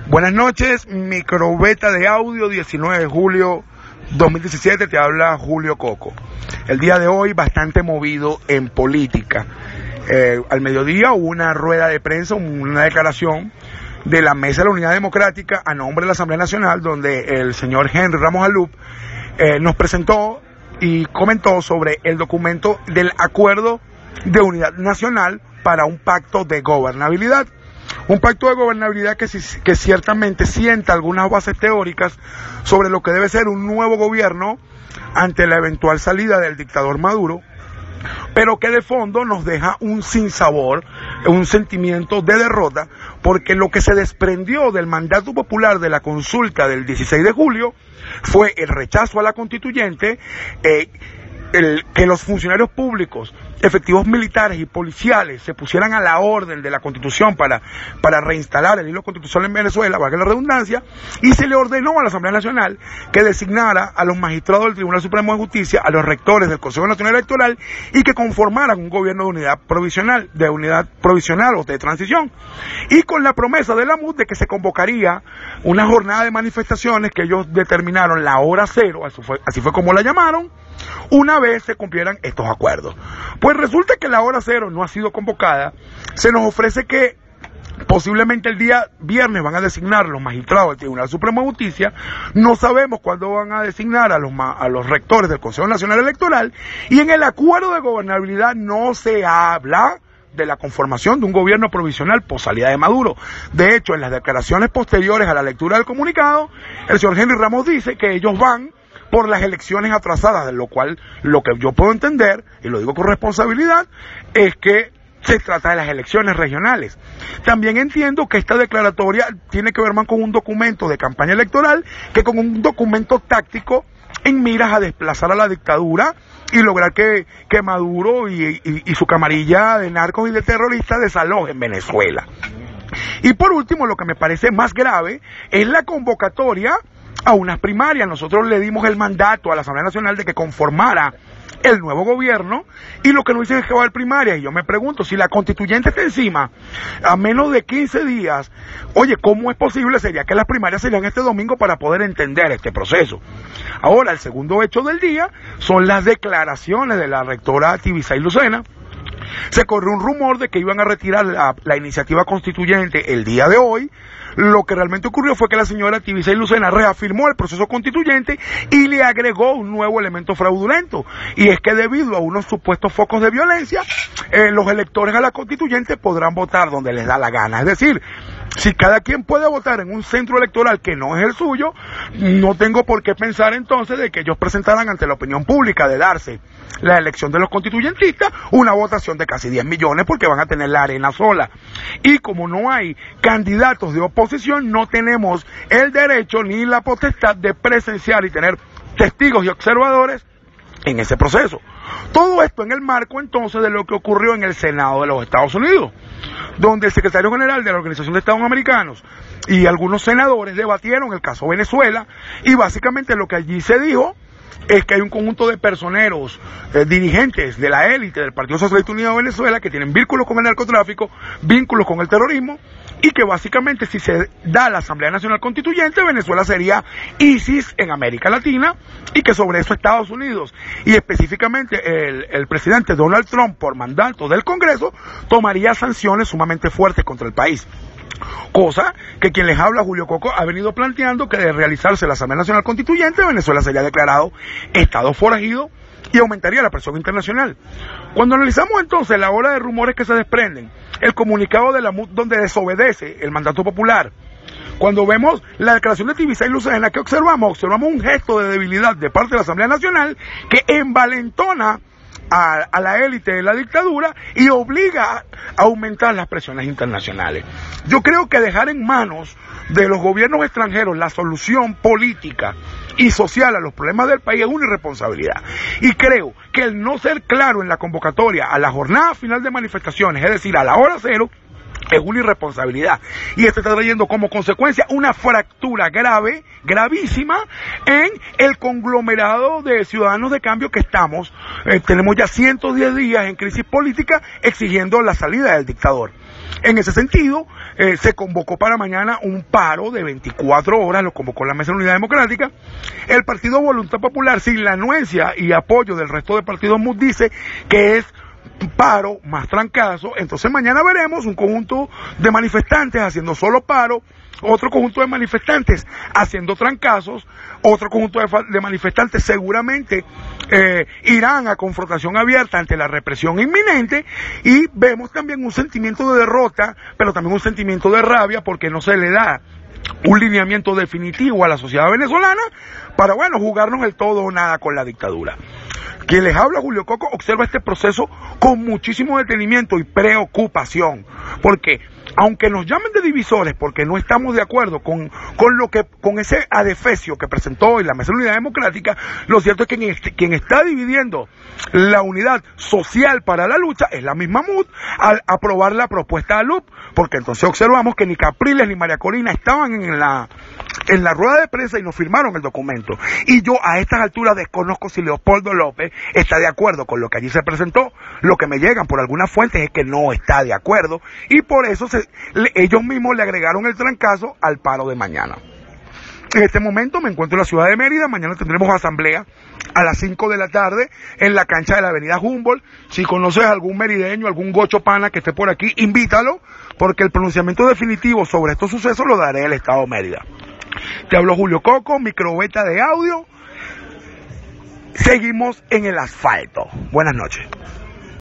Buenas noches, microbeta de audio, 19 de julio 2017, te habla Julio Coco. El día de hoy bastante movido en política. Al mediodía hubo una rueda de prensa, una declaración de la Mesa de la Unidad Democrática a nombre de la Asamblea Nacional, donde el señor Henry Ramos Alup nos presentó y comentó sobre el documento del Acuerdo de Unidad Nacional para un pacto de gobernabilidad. Un pacto de gobernabilidad que ciertamente sienta algunas bases teóricas sobre lo que debe ser un nuevo gobierno ante la eventual salida del dictador Maduro, pero que de fondo nos deja un sinsabor, un sentimiento de derrota, porque lo que se desprendió del mandato popular de la consulta del 16 de julio fue el rechazo a la constituyente, que los funcionarios públicos, efectivos militares y policiales se pusieran a la orden de la Constitución para reinstalar el hilo constitucional en Venezuela, valga la redundancia, y se le ordenó a la Asamblea Nacional que designara a los magistrados del Tribunal Supremo de Justicia, a los rectores del Consejo Nacional Electoral y que conformaran un gobierno de unidad provisional o de transición, y con la promesa de la MUD de que se convocaría una jornada de manifestaciones que ellos determinaron la hora cero, así fue como la llamaron, una vez se cumplieran estos acuerdos. Pues resulta que la hora cero no ha sido convocada. Se nos ofrece que posiblemente el día viernes van a designar los magistrados del Tribunal Supremo de Justicia. No sabemos cuándo van a designar a los rectores del Consejo Nacional Electoral, y en el acuerdo de gobernabilidad no se habla de la conformación de un gobierno provisional por salida de Maduro. De hecho, en las declaraciones posteriores a la lectura del comunicado, el señor Henry Ramos dice que ellos van por las elecciones atrasadas, de lo cual lo que yo puedo entender, y lo digo con responsabilidad, es que se trata de las elecciones regionales. También entiendo que esta declaratoria tiene que ver más con un documento de campaña electoral que con un documento táctico en miras a desplazar a la dictadura y lograr que Maduro y su camarilla de narcos y de terroristas desalojen Venezuela. Y por último, lo que me parece más grave es la convocatoria a unas primarias. Nosotros le dimos el mandato a la Asamblea Nacional de que conformara el nuevo gobierno, y lo que nos dicen es que va a haber primarias, y yo me pregunto, si la constituyente está encima a menos de 15 días, oye, ¿cómo es posible? Sería que las primarias serían este domingo para poder entender este proceso. Ahora, el segundo hecho del día son las declaraciones de la rectora Tibisay Lucena. Se corrió un rumor de que iban a retirar la iniciativa constituyente el día de hoy. Lo que realmente ocurrió fue que la señora Tibisay Lucena reafirmó el proceso constituyente y le agregó un nuevo elemento fraudulento, y es que debido a unos supuestos focos de violencia, los electores a la constituyente podrán votar donde les da la gana. Es decir, si cada quien puede votar en un centro electoral que no es el suyo, no tengo por qué pensar entonces de que ellos presentaran ante la opinión pública de darse la elección de los constituyentistas una votación de casi 10 millones, porque van a tener la arena sola. Y como no hay candidatos de oposición, no tenemos el derecho ni la potestad de presenciar y tener testigos y observadores en ese proceso. Todo esto en el marco entonces de lo que ocurrió en el Senado de los Estados Unidos, donde el secretario general de la Organización de Estados Americanos y algunos senadores debatieron el caso Venezuela, y básicamente lo que allí se dijo es que hay un conjunto de personeros, dirigentes de la élite del Partido Socialista Unido de Venezuela, que tienen vínculos con el narcotráfico, vínculos con el terrorismo, y que básicamente si se da la Asamblea Nacional Constituyente, Venezuela sería ISIS en América Latina, y que sobre eso Estados Unidos, y específicamente el presidente Donald Trump, por mandato del Congreso, tomaría sanciones sumamente fuertes contra el país. Cosa que quien les habla, Julio Coco, ha venido planteando que de realizarse la Asamblea Nacional Constituyente, Venezuela sería declarado estado forajido y aumentaría la presión internacional. Cuando analizamos entonces la ola de rumores que se desprenden, el comunicado de la MUD donde desobedece el mandato popular, cuando vemos la declaración de Tibisay Lucena, ¿qué observamos? Observamos un gesto de debilidad de parte de la Asamblea Nacional que envalentona a la élite de la dictadura y obliga a aumentar las presiones internacionales. Yo creo que dejar en manos de los gobiernos extranjeros la solución política y social a los problemas del país es una irresponsabilidad. Y creo que el no ser claro en la convocatoria a la jornada final de manifestaciones, es decir, a la hora cero, es una irresponsabilidad, y esto está trayendo como consecuencia una fractura grave, gravísima, en el conglomerado de ciudadanos de cambio que estamos. Tenemos ya 110 días en crisis política exigiendo la salida del dictador. En ese sentido, se convocó para mañana un paro de 24 horas, lo convocó la Mesa de Unidad Democrática. El Partido Voluntad Popular, sin la anuencia y apoyo del resto de partidos MUD, dice que es paro más trancazo. Entonces mañana veremos un conjunto de manifestantes haciendo solo paro, otro conjunto de manifestantes haciendo trancazos, otro conjunto de manifestantes seguramente irán a confrontación abierta ante la represión inminente, y vemos también un sentimiento de derrota, pero también un sentimiento de rabia porque no se le da un lineamiento definitivo a la sociedad venezolana para, bueno, jugarnos el todo o nada con la dictadura. Quien les habla, Julio Coco, observa este proceso con muchísimo detenimiento y preocupación, porque aunque nos llamen de divisores porque no estamos de acuerdo con ese adefesio que presentó hoy la Mesa de Unidad Democrática, lo cierto es que quien está dividiendo la unidad social para la lucha es la misma MUD al aprobar la propuesta de LUP, porque entonces observamos que ni Capriles ni María Corina estaban en la rueda de prensa y no firmaron el documento. Y yo a estas alturas desconozco si Leopoldo López está de acuerdo con lo que allí se presentó. Lo que me llegan por algunas fuentes es que no está de acuerdo, y por eso ellos mismos le agregaron el trancazo al paro de mañana. En este momento me encuentro en la ciudad de Mérida. Mañana tendremos asamblea a las 5 de la tarde en la cancha de la avenida Humboldt. Si conoces a algún merideño, algún gocho pana que esté por aquí, invítalo, porque el pronunciamiento definitivo sobre estos sucesos lo daré el Estado de Mérida. Te habló Julio Coco, microbeta de audio. Seguimos en el asfalto. Buenas noches.